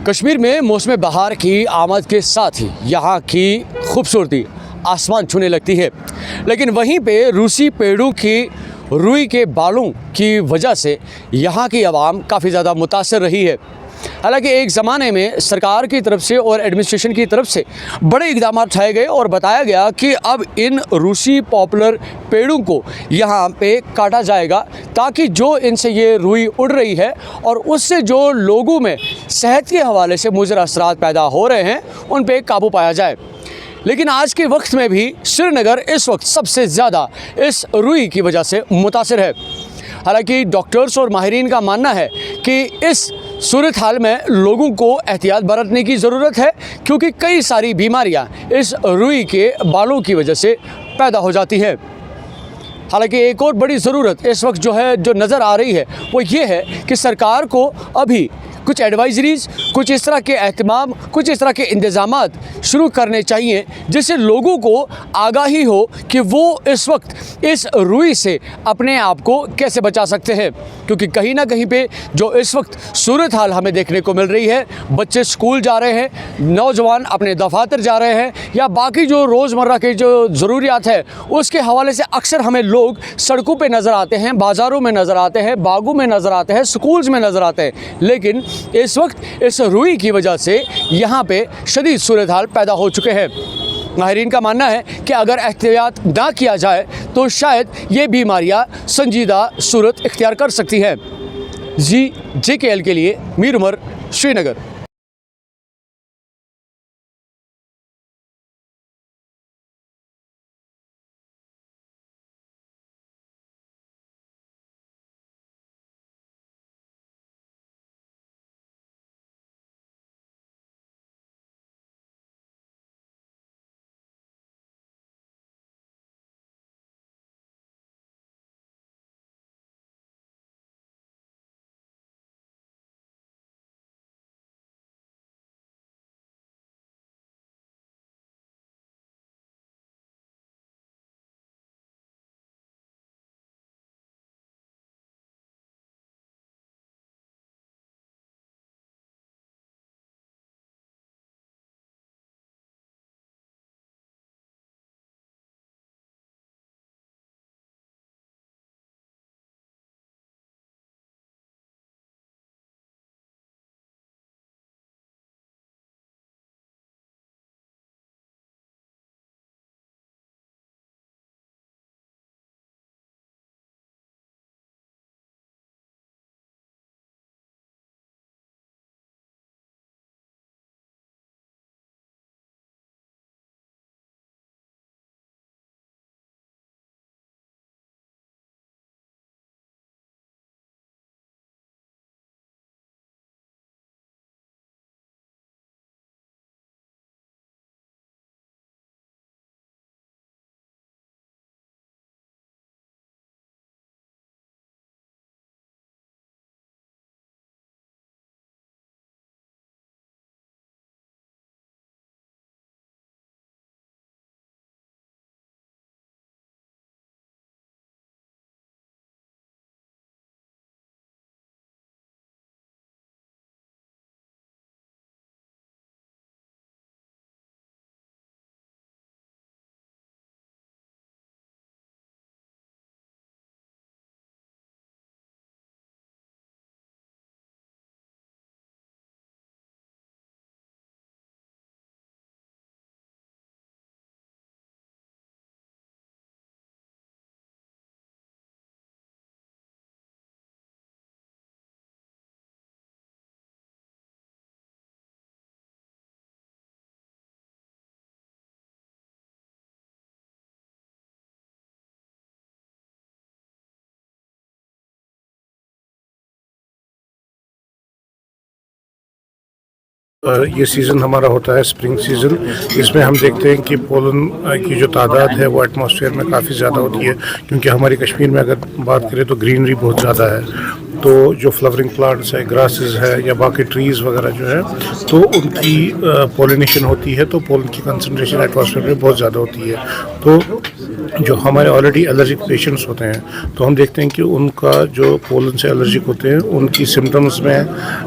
कश्मीर में मौसम बहार की आमद के साथ ही यहाँ की खूबसूरती आसमान छूने लगती है, लेकिन वहीं पे रूसी पेड़ों की रुई के बालों की वजह से यहाँ की आवाम काफ़ी ज़्यादा मुतासर रही है। हालांकि एक ज़माने में सरकार की तरफ से और एडमिनिस्ट्रेशन की तरफ से बड़े इक़दाम उठाए गए और बताया गया कि अब इन रूसी पॉपुलर पेड़ों को यहाँ पे काटा जाएगा ताकि जो इनसे ये रुई उड़ रही है और उससे जो लोगों में सेहत के हवाले से मुज़र असरात पैदा हो रहे हैं उन पे काबू पाया जाए। लेकिन आज के वक्त में भी श्रीनगर इस वक्त सबसे ज़्यादा इस रुई की वजह से मुतासर है। हालांकि डॉक्टर्स और माहिरीन का मानना है कि इस सूरत हाल में लोगों को एहतियात बरतने की ज़रूरत है, क्योंकि कई सारी बीमारियां इस रुई के बालों की वजह से पैदा हो जाती हैं। हालांकि एक और बड़ी ज़रूरत इस वक्त जो नज़र आ रही है वो ये है कि सरकार को अभी कुछ एडवाइजरीज़, कुछ इस तरह के एहतमाम, कुछ इस तरह के इंतज़ामात शुरू करने चाहिए जिससे लोगों को आगाही हो कि वो इस वक्त इस रुई से अपने आप को कैसे बचा सकते हैं। क्योंकि कहीं ना कहीं पे जो इस वक्त सूरत हाल हमें देखने को मिल रही है, बच्चे स्कूल जा रहे हैं, नौजवान अपने दफातर जा रहे हैं या बाकी जो रोज़मर्रा के जो ज़रूरियात है उसके हवाले से अक्सर हमें लोग सड़कों पे नज़र आते हैं, बाज़ारों में नज़र आते हैं, बागों में नज़र आते हैं, स्कूल्स में नज़र आते हैं। लेकिन इस वक्त इस रुई की वजह से यहाँ पे शदीद सूरत हाल पैदा हो चुके हैं। माहिरीन का मानना है कि अगर एहतियात ना किया जाए तो शायद ये बीमारियाँ संजीदा सूरत इख्तियार कर सकती हैं। JKL के लिए मीर उमर, श्रीनगर। ये सीज़न हमारा होता है स्प्रिंग सीज़न। इसमें हम देखते हैं कि पोलन की जो तादाद है वो एटमॉस्फेयर में काफ़ी ज़्यादा होती है, क्योंकि हमारी कश्मीर में अगर बात करें तो ग्रीनरी बहुत ज़्यादा है। تو جو فلاورنگ پلانٹس ہے, گراسز ہے یا باقی ٹریز وغیرہ جو ہے, تو ان کی پولینیشن ہوتی ہے, تو پولن کی کنسنٹریشن ایٹماسفیئر میں بہت زیادہ ہوتی ہے. تو جو ہمارے آلریڈی الرجک پیشنٹس ہوتے ہیں, تو ہم دیکھتے ہیں کہ ان کا جو پولن سے الرجک ہوتے ہیں ان کی سمٹمز میں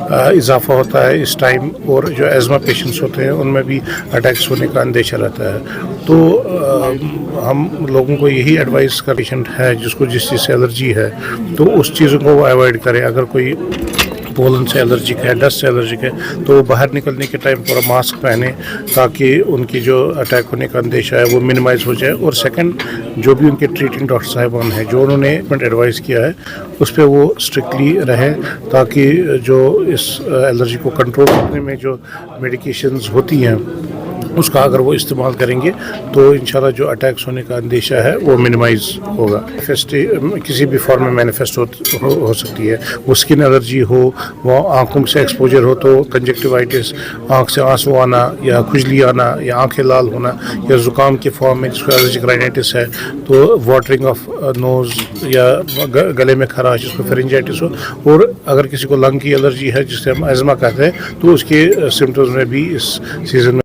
اضافہ ہوتا ہے اس ٹائم, اور جو ایزما پیشنٹس ہوتے ہیں ان میں بھی اٹیکس ہونے کا اندیشہ رہتا ہے. تو ہم لوگوں کو یہی ایڈوائز کا پیشنٹ ہے جس کو جس چیز سے الرجی ہے تو اس چیزوں کو وہ اوائڈ کرے. اگر کوئی پولن سے الرجک ہے, ڈسٹ سے الرجک ہے, تو وہ باہر نکلنے کے ٹائم پورا ماسک پہنے تاکہ ان کی جو اٹیک ہونے کا اندیشہ ہے وہ منیمائز ہو جائے. اور سیکنڈ, جو بھی ان کے ٹریٹنگ ڈاکٹر صاحبان ہیں جو انہوں نے ایڈوائز کیا ہے اس پہ وہ اسٹرکٹلی رہیں, تاکہ جو اس الرجی کو کنٹرول کرنے میں جو میڈیکیشنز ہوتی ہیں اس کا اگر وہ استعمال کریں گے تو انشاءاللہ جو اٹیکس ہونے کا اندیشہ ہے وہ منیمائز ہوگا. کسی بھی فارم میں مینیفیسٹ ہو سکتی ہے. وہ اسکن الرجی ہو, وہ آنکھوں سے ایکسپوجر ہو تو کنجکٹیوائٹس, آنکھ سے آنسو آنا یا کھجلی آنا یا آنکھیں لال ہونا, یا زکام کے فارم میں جس کو الرجک رائنائٹس ہے تو واٹرنگ آف نوز یا گلے میں خراش جس کو فرنجائٹس ہو. اور اگر کسی کو لنگ کی الرجی ہے جس سے ہم ایزما کہتے ہیں تو اس کے سمٹمز میں بھی اس سیزن میں